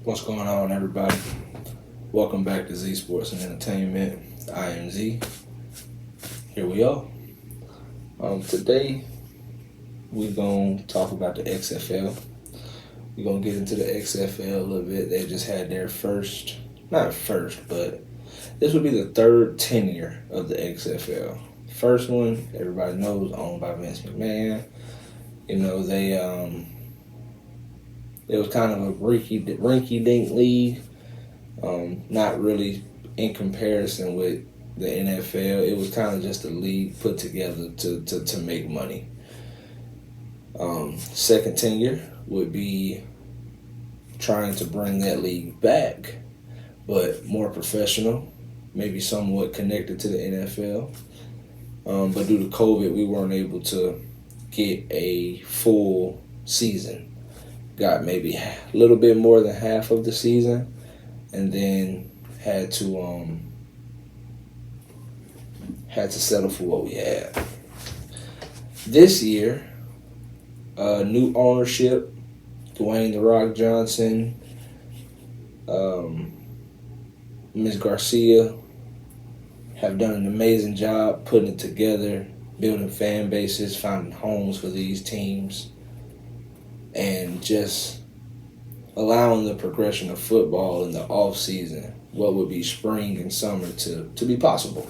What's going on, everybody? Welcome back to Z Sports and Entertainment. I am Z. Here we are. Today, we're going to talk about the XFL. We're going to get into the XFL a little bit. They just had their not first, but this would be the third tenure of the XFL. First one, everybody knows, owned by Vince McMahon. It was kind of a rinky-dink league. Not really in comparison with the NFL. It was kind of just a league put together to make money. Second tenure would be trying to bring that league back, but more professional, maybe somewhat connected to the NFL. But due to COVID, we weren't able to get a full season. Got maybe a little bit more than half of the season, and then had to settle for what we had. This year, new ownership, Dwayne "The Rock" Johnson, Ms. Garcia have done an amazing job putting it together, building fan bases, finding homes for these teams, and just allowing the progression of football in the off season, what would be spring and summer, to be possible.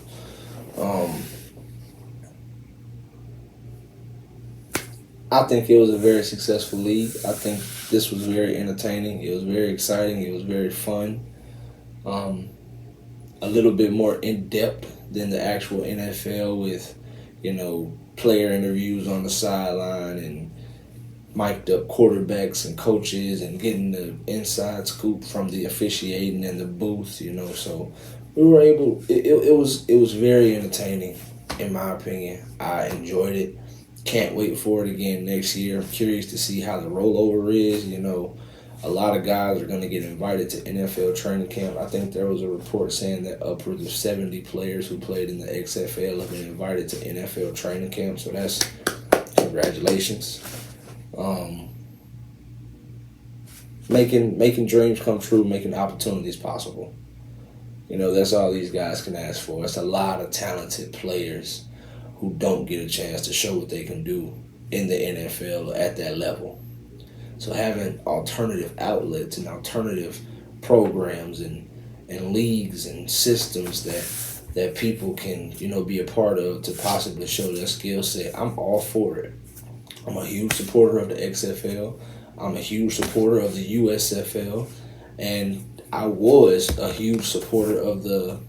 I think it was a very successful league. I think this was very entertaining. It was very exciting. It was very fun. A little bit more in depth than the actual NFL, with player interviews on the sideline and mic'd up quarterbacks and coaches and getting the inside scoop from the officiating and the booth, so we were able, it was very entertaining, in my opinion. I enjoyed it. Can't wait for it again next year. I'm curious to see how the rollover is. A lot of guys are going to get invited to NFL training camp. I think there was a report saying that upwards of 70 players who played in the XFL have been invited to NFL training camp, so that's congratulations. Making dreams come true, making opportunities possible. That's all these guys can ask for. It's a lot of talented players who don't get a chance to show what they can do in the NFL at that level. So having alternative outlets and alternative programs and leagues and systems that people can, be a part of to possibly show their skill set, I'm all for it. I'm a huge supporter of the XFL. I'm a huge supporter of the USFL. And I was a huge supporter of the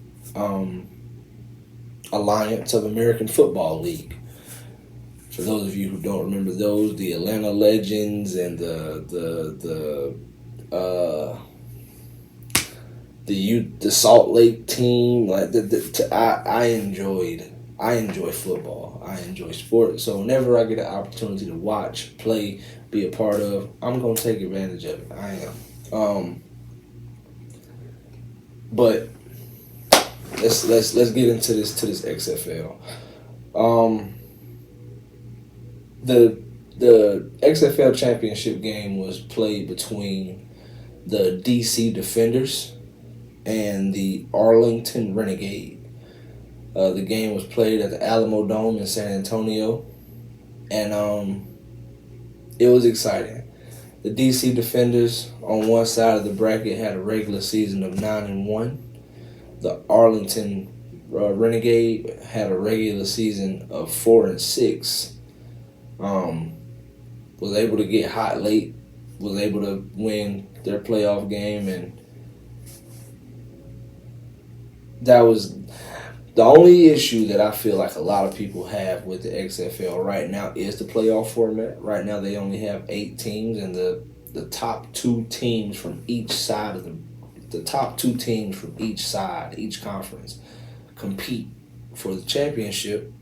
Alliance of American Football League. For those of you who don't remember those, the Atlanta Legends and the Salt Lake team, I enjoy football. I enjoy sports. So whenever I get an opportunity to watch, play, be a part of, I'm gonna take advantage of it. I am. But let's get into this XFL. The XFL championship game was played between the DC Defenders and the Arlington Renegade. The game was played at the Alamo Dome in San Antonio, and it was exciting. The DC Defenders on one side of the bracket had a regular season of 9-1. The Arlington Renegade had a regular season of 4-6. Was able to get hot late, was able to win their playoff game, and that was the only issue that I feel like a lot of people have with the XFL right now is the playoff format. Right now they only have 8 teams, and the top 2 teams from each side of the top 2 teams from each side, each conference, compete for the championship,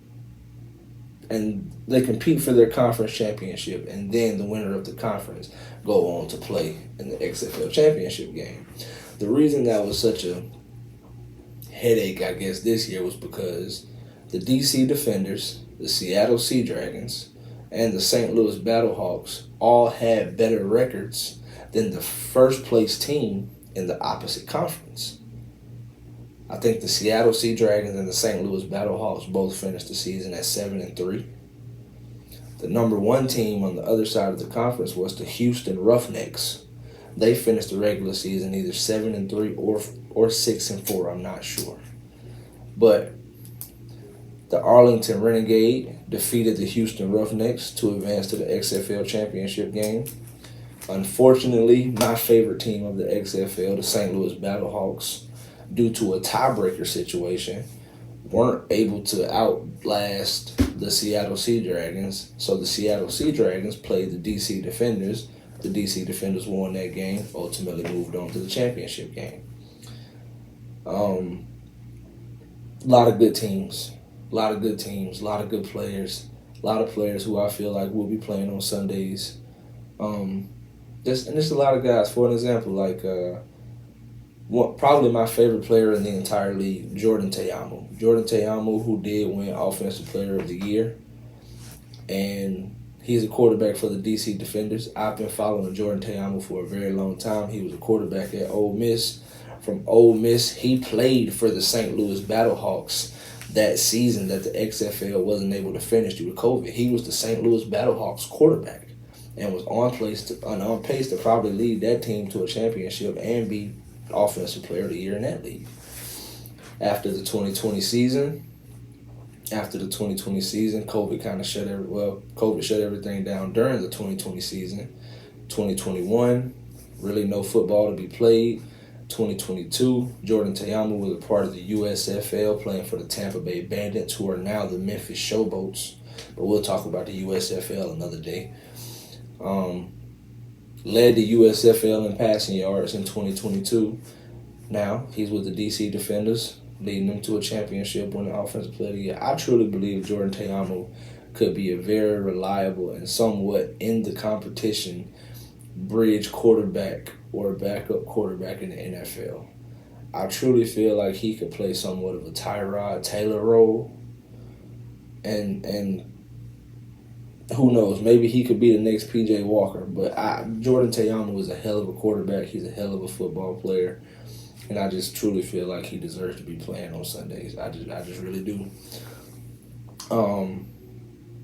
and they compete for their conference championship, and then the winner of the conference go on to play in the XFL championship game. The reason that was such a headache, I guess, this year was because the DC Defenders, the Seattle Sea Dragons, and the St. Louis Battlehawks all had better records than the first place team in the opposite conference. I think the Seattle Sea Dragons and the St. Louis Battlehawks both finished the season at 7-3. The number one team on the other side of the conference was the Houston Roughnecks. They finished the regular season either 7-3 or 6-4. I'm not sure, but the Arlington Renegade defeated the Houston Roughnecks to advance to the XFL championship game. Unfortunately, my favorite team of the XFL, the St. Louis Battlehawks, due to a tiebreaker situation, weren't able to outlast the Seattle Sea Dragons. So the Seattle Sea Dragons played the DC Defenders. The DC Defenders won that game, ultimately moved on to the championship game. A lot of good teams. A lot of good teams, a lot of good players, a lot of players who I feel like will be playing on Sundays. There's a lot of guys. For an example, like probably my favorite player in the entire league, Jordan Ta'amu. Jordan Ta'amu, who did win Offensive Player of the Year, and he's a quarterback for the DC Defenders. I've been following Jordan Ta'amu for a very long time. He was a quarterback at Ole Miss. From Ole Miss, he played for the St. Louis Battlehawks that season that the XFL wasn't able to finish due to COVID. He was the St. Louis Battlehawks quarterback and was on pace to probably lead that team to a championship and be Offensive Player of the Year in that league. After the 2020 season, COVID shut everything down during the 2020 season. 2021, really no football to be played. 2022, Jordan Ta'amu was a part of the USFL playing for the Tampa Bay Bandits, who are now the Memphis Showboats. But we'll talk about the USFL another day. Led the USFL in passing yards in 2022. Now he's with the DC Defenders, leading them to a championship winning Offensive Player of the Year. I truly believe Jordan Ta'amu could be a very reliable and somewhat in the competition bridge quarterback or a backup quarterback in the NFL. I truly feel like he could play somewhat of a Tyrod Taylor role, and who knows, maybe he could be the next PJ Walker. But Jordan Ta'amu is a hell of a quarterback. He's a hell of a football player, and I just truly feel like he deserves to be playing on Sundays. I just really do.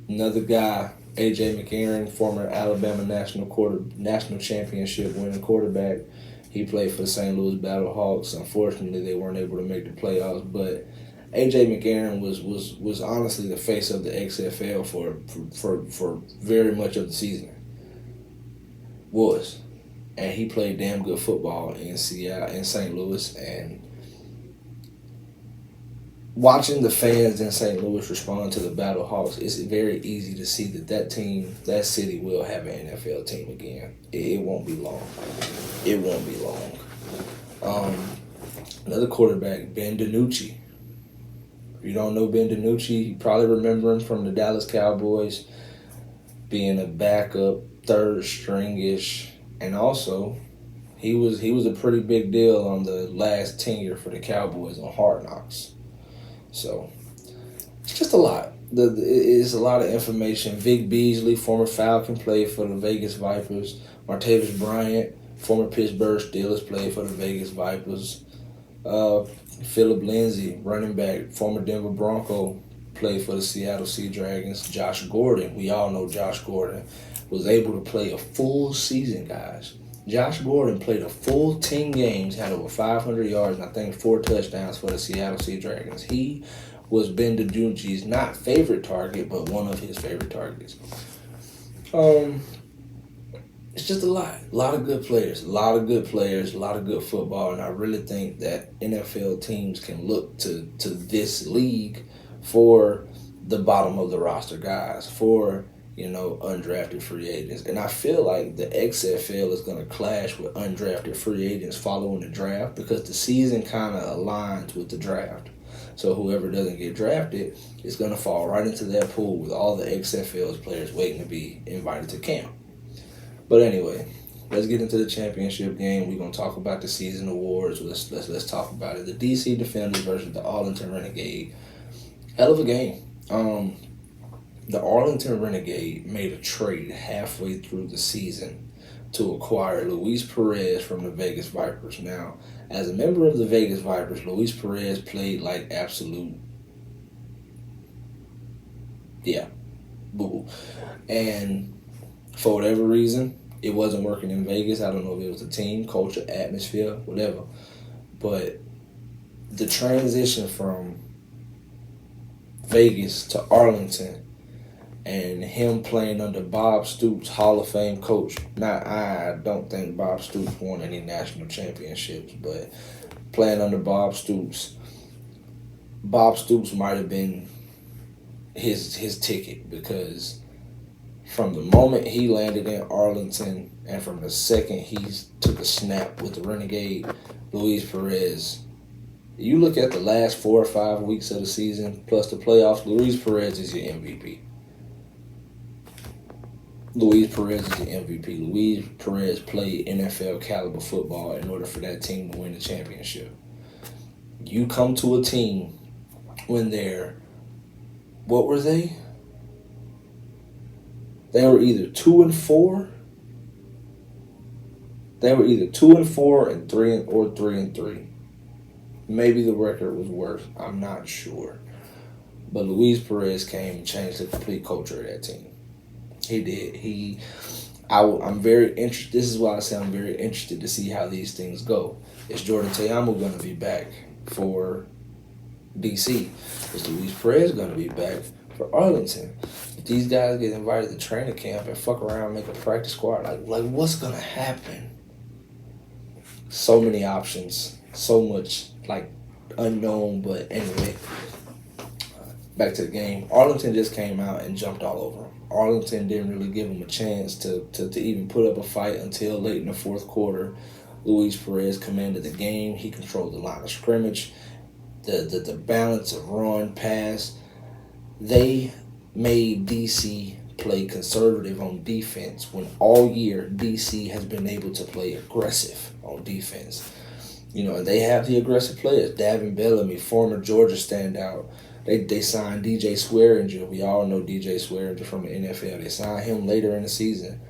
Another guy, A.J. McCarron, former Alabama national championship winning quarterback. He played for the St. Louis Battlehawks. Unfortunately, they weren't able to make the playoffs, but A.J. McCarron was honestly the face of the XFL for very much of the season. And he played damn good football in Seattle, in St. Louis, and watching the fans in St. Louis respond to the Battlehawks, it's very easy to see that team, that city will have an NFL team again. It won't be long. It won't be long. Another quarterback, Ben DiNucci. If you don't know Ben DiNucci, you probably remember him from the Dallas Cowboys, being a backup, third string-ish, and also he was a pretty big deal on the last tenure for the Cowboys on Hard Knocks. So it's just a lot. It's a lot of information. Vic Beasley, former Falcon, played for the Vegas Vipers. Martavis Bryant, former Pittsburgh Steelers, played for the Vegas Vipers. Philip Lindsay, running back, former Denver Bronco, played for the Seattle Sea Dragons. Josh Gordon, we all know Josh Gordon, was able to play a full season, guys. Josh Gordon played a full 10 games, had over 500 yards, and I think 4 touchdowns for the Seattle Sea Dragons. He was Ben DiNucci's not favorite target, but one of his favorite targets. It's just a lot of good players, a lot of good football, and I really think that NFL teams can look to this league for the bottom of the roster guys, for undrafted free agents. And I feel like the XFL is going to clash with undrafted free agents following the draft, because the season kind of aligns with the draft. So whoever doesn't get drafted is going to fall right into that pool with all the XFL's players waiting to be invited to camp. But anyway, let's get into the championship game. We're going to talk about the season awards. Let's talk about it. The DC Defenders versus the Arlington Renegade. Hell of a game. The Arlington Renegade made a trade halfway through the season to acquire Luis Perez from the Vegas Vipers. Now, as a member of the Vegas Vipers, Luis Perez played like absolute, yeah, boo. And for whatever reason, it wasn't working in Vegas. I don't know if it was the team, culture, atmosphere, whatever. But the transition from Vegas to Arlington and him playing under Bob Stoops, Hall of Fame coach. Not I don't think Bob Stoops won any national championships, but playing under Bob Stoops might have been his ticket, because from the moment he landed in Arlington and from the second he took a snap with the Renegade, Luis Perez, you look at the last 4 or 5 weeks of the season plus the playoffs, Luis Perez is your MVP. Luis Perez is the MVP. Luis Perez played NFL caliber football in order for that team to win the championship. You come to a team when they're, what were they? They were either 2-4. They were either 2-4 and 3-3. Maybe the record was worse. I'm not sure. But Luis Perez came and changed the complete culture of that team. He did. I'm very interested. This is why I say I'm very interested to see how these things go. Is Jordan Ta'amu going to be back for DC? Is Luis Perez going to be back for Arlington? If these guys get invited to training camp and fuck around and make a practice squad, like what's going to happen? So many options. So much unknown. But anyway, back to the game. Arlington just came out and jumped all over them. Arlington didn't really give them a chance to even put up a fight until late in the fourth quarter. Luis Perez commanded the game. He controlled the line of scrimmage. The balance of run, pass. They made DC play conservative on defense when all year DC has been able to play aggressive on defense. And they have the aggressive players. Davin Bellamy, former Georgia standout. They signed DJ Swearinger. We all know DJ Swearinger from the NFL. They signed him later in the season.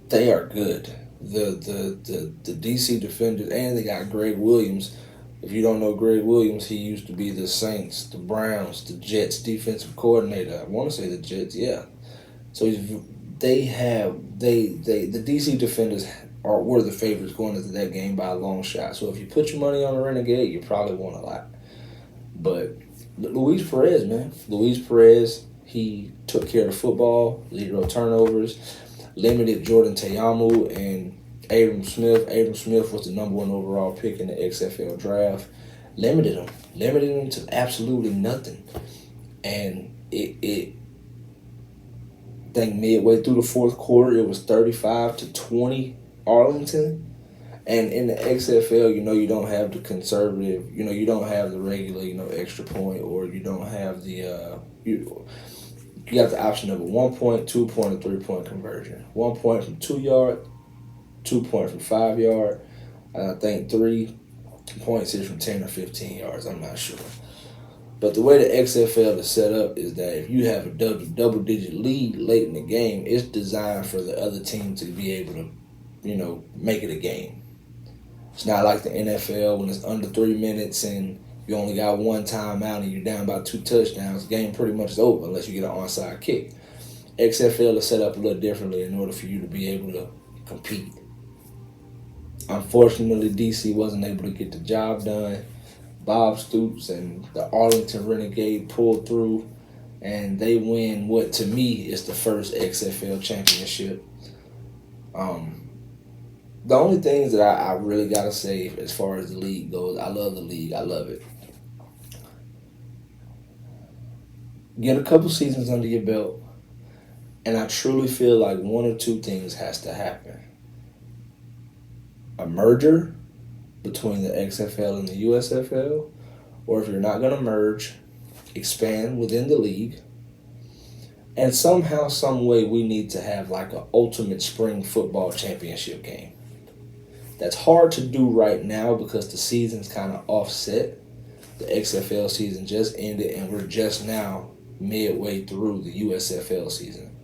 They are good. The DC defenders, and they got Greg Williams. If you don't know Greg Williams, he used to be the Saints, the Browns, the Jets defensive coordinator. I want to say the Jets, yeah. So the DC defenders were the favorites going into that game by a long shot. So if you put your money on the Renegade, you probably won a lot. But Luis Perez, man. Luis Perez, he took care of the football, 0 turnovers, limited Jordan Ta'amu and Abram Smith. Abram Smith was the number 1 overall pick in the XFL draft. Limited him to absolutely nothing. And I think midway through the fourth quarter, it was 35-20 Arlington. And in the XFL, you don't have the conservative, you don't have the regular, extra point, or you don't have the, you got the option of a 1 point, 2 point, and 3 point conversion. 1 point from 2 yard, 2 point from 5 yard, and I think 3 points is from 10 or 15 yards. I'm not sure. But the way the XFL is set up is that if you have a double-digit lead late in the game, it's designed for the other team to be able to, make it a game. It's not like the NFL when it's under 3 minutes and you only got 1 timeout and you're down by 2 touchdowns. The game pretty much is over unless you get an onside kick. XFL is set up a little differently in order for you to be able to compete. Unfortunately, DC wasn't able to get the job done. Bob Stoops and the Arlington Renegade pulled through, and they win what to me is the first XFL championship. The only things that I really got to say as far as the league goes, I love the league. I love it. Get a couple seasons under your belt, and I truly feel like 1 or 2 things has to happen. A merger between the XFL and the USFL, or if you're not going to merge, expand within the league. And somehow, some way, we need to have an ultimate spring football championship game. That's hard to do right now because the season's kind of offset. The XFL season just ended, and we're just now midway through the USFL season.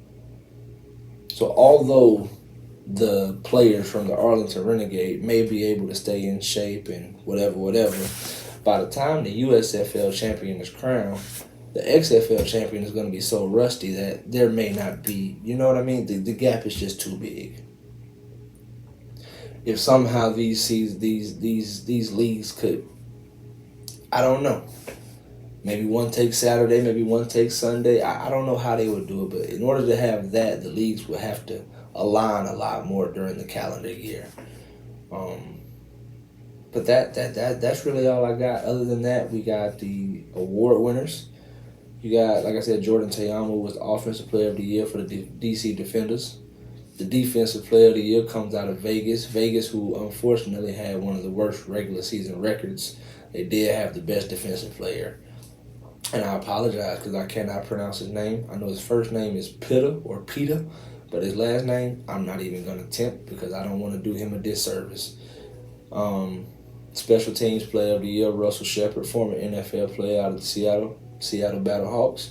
So although the players from the Arlington Renegade may be able to stay in shape and whatever, by the time the USFL champion is crowned, the XFL champion is going to be so rusty that there may not be, you know what I mean? The gap is just too big. If somehow these leagues could, I don't know, maybe one takes Saturday, maybe one takes Sunday. I don't know how they would do it, but in order to have that, the leagues would have to align a lot more during the calendar year. But that's really all I got. Other than that, we got the award winners. You got, like I said, Jordan Ta'amu was the Offensive Player of the Year for the DC Defenders. The Defensive Player of the Year comes out of Vegas. Vegas, who unfortunately had one of the worst regular season records. They did have the best defensive player. And I apologize because I cannot pronounce his name. I know his first name is Pitta or Pita, but his last name I'm not even going to attempt because I don't want to do him a disservice. Special Teams Player of the Year, Russell Shepard, former NFL player out of the Seattle Battlehawks.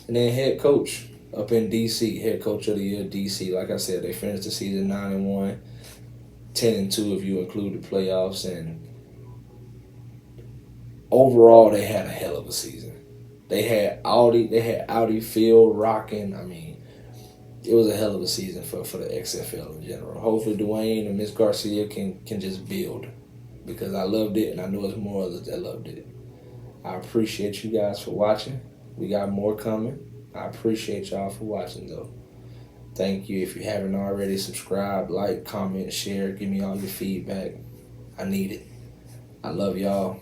And then head coach up in DC, head coach of the year, DC. Like I said, they finished the season 9-1, 10-2 if you include the playoffs, and overall they had a hell of a season. They had Audi Field rocking. I mean, it was a hell of a season for the XFL in general. Hopefully Dwayne and Miss Garcia can just build, because I loved it and I know there's more others that loved it. I appreciate you guys for watching. We got more coming. I appreciate y'all for watching, though. Thank you. If you haven't already, subscribe, like, comment, share. Give me all your feedback. I need it. I love y'all.